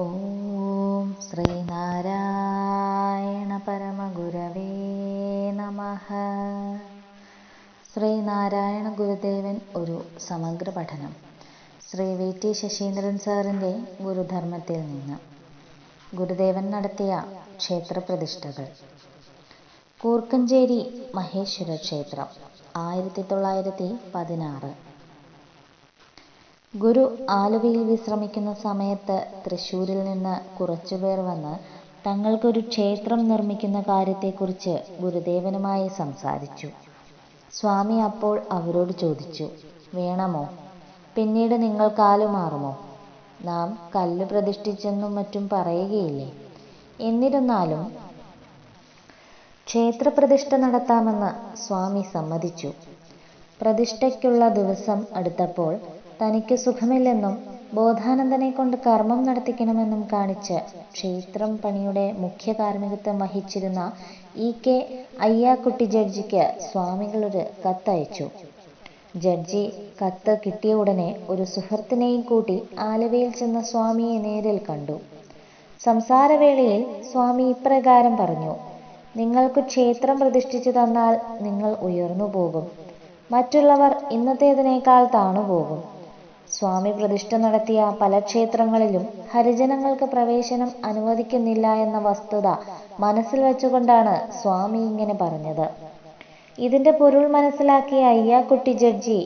ഓം ശ്രീനാരായണ പരമഗുരവേ നമഃ. ശ്രീനാരായണ ഗുരുദേവൻ ഒരു സമഗ്ര പഠനം. ശ്രീ VT ശശീന്ദ്രൻ സാറിൻ്റെ ഗുരുധർമ്മത്തിൽ നിന്ന് ഗുരുദേവൻ നടത്തിയ ക്ഷേത്രപ്രതിഷ്ഠകൾ. കൂർക്കഞ്ചേരി മഹേശ്വര ക്ഷേത്രം 1916. ഗുരു ആലുവയിൽ വിശ്രമിക്കുന്ന സമയത്ത് തൃശ്ശൂരിൽ നിന്ന് കുറച്ചുപേർ വന്ന് തങ്ങൾക്കൊരു ക്ഷേത്രം നിർമ്മിക്കുന്ന കാര്യത്തെക്കുറിച്ച് ഗുരുദേവനുമായി സംസാരിച്ചു. സ്വാമി അപ്പോൾ അവരോട് ചോദിച്ചു, വേണമോ? പിന്നീട് നിങ്ങൾ കാലുമാറുമോ? നാം കല്ല് പ്രതിഷ്ഠിച്ചെന്നും മറ്റും പറയുകയില്ലേ? എന്നിരുന്നാലും ക്ഷേത്രപ്രതിഷ്ഠ നടത്താമെന്ന് സ്വാമി സമ്മതിച്ചു. പ്രതിഷ്ഠയ്ക്കുള്ള ദിവസം അടുത്തപ്പോൾ തനിക്ക് സുഖമില്ലെന്നും ബോധാനന്ദനെ കൊണ്ട് കർമ്മം നടത്തിക്കണമെന്നും കാണിച്ച് ക്ഷേത്രം പണിയുടെ മുഖ്യ കാർമ്മികത്വം വഹിച്ചിരുന്ന EK അയ്യാക്കുട്ടി ജഡ്ജിക്ക് സ്വാമികളൊരു കത്തയച്ചു. ജഡ്ജി കത്ത് കിട്ടിയ ഉടനെ ഒരു സുഹൃത്തിനെയും കൂട്ടി ആലുവയിൽ ചെന്ന സ്വാമിയെ നേരിൽ കണ്ടു. സംസാരവേളയിൽ സ്വാമി ഇപ്രകാരം പറഞ്ഞു, നിങ്ങൾക്ക് ക്ഷേത്രം പ്രതിഷ്ഠിച്ചു തന്നാൽ നിങ്ങൾ ഉയർന്നു പോകും, മറ്റുള്ളവർ ഇന്നത്തേതിനേക്കാൾ താണുപോകും. സ്വാമി പ്രതിഷ്ഠ നടത്തിയ പല ക്ഷേത്രങ്ങളിലും ഹരിജനങ്ങൾക്ക് പ്രവേശനം അനുവദിക്കുന്നില്ല എന്ന വസ്തുത മനസ്സിൽ വെച്ചുകൊണ്ടാണ് സ്വാമി ഇങ്ങനെ പറഞ്ഞത്. ഇതിന്റെ പൊരുൾ മനസ്സിലാക്കിയ അയ്യാക്കുട്ടി ജഡ്ജി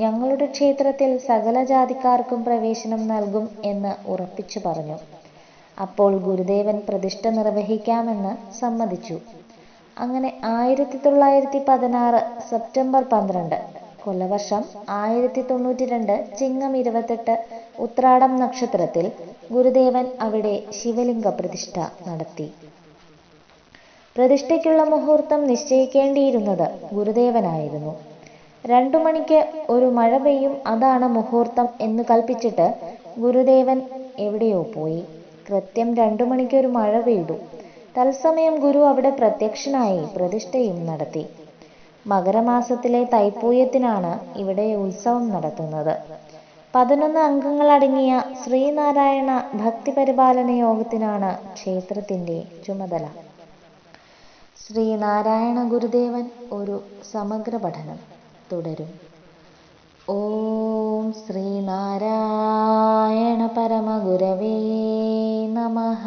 ഞങ്ങളുടെ ക്ഷേത്രത്തിൽ സകല ജാതിക്കാർക്കും പ്രവേശനം നൽകും എന്ന് ഉറപ്പിച്ചു പറഞ്ഞു. അപ്പോൾ ഗുരുദേവൻ പ്രതിഷ്ഠ നിർവഹിക്കാമെന്ന് സമ്മതിച്ചു. അങ്ങനെ 1916 സെപ്റ്റംബർ 12, കൊല്ലവർഷം 1092 ചിങ്ങം 28 ഉത്രാടം നക്ഷത്രത്തിൽ ഗുരുദേവൻ അവിടെ ശിവലിംഗ പ്രതിഷ്ഠ നടത്തി. പ്രതിഷ്ഠയ്ക്കുള്ള മുഹൂർത്തം നിശ്ചയിക്കേണ്ടിയിരുന്നത് ഗുരുദേവനായിരുന്നു. 2 മണിക്ക് ഒരു മഴ പെയ്യും, അതാണ് മുഹൂർത്തം എന്ന് കൽപ്പിച്ചിട്ട് ഗുരുദേവൻ എവിടെയോ പോയി. കൃത്യം 2 മണിക്ക് ഒരു മഴ പെയ്തു. തത്സമയം ഗുരു അവിടെ പ്രത്യക്ഷനായി പ്രതിഷ്ഠയും നടത്തി. മകരമാസത്തിലെ തൈപ്പൂയത്തിനാണ് ഇവിടെ ഉത്സവം നടത്തുന്നത്. 11 അംഗങ്ങളടങ്ങിയ ശ്രീനാരായണ ഭക്തിപരിപാലന യോഗത്തിനാണ് ക്ഷേത്രത്തിന്റെ ചുമതല. ശ്രീനാരായണ ഗുരുദേവൻ ഒരു സമഗ്ര പഠനം തുടരും. ഓം ശ്രീനാരായണ പരമഗുരവേ നമഃ.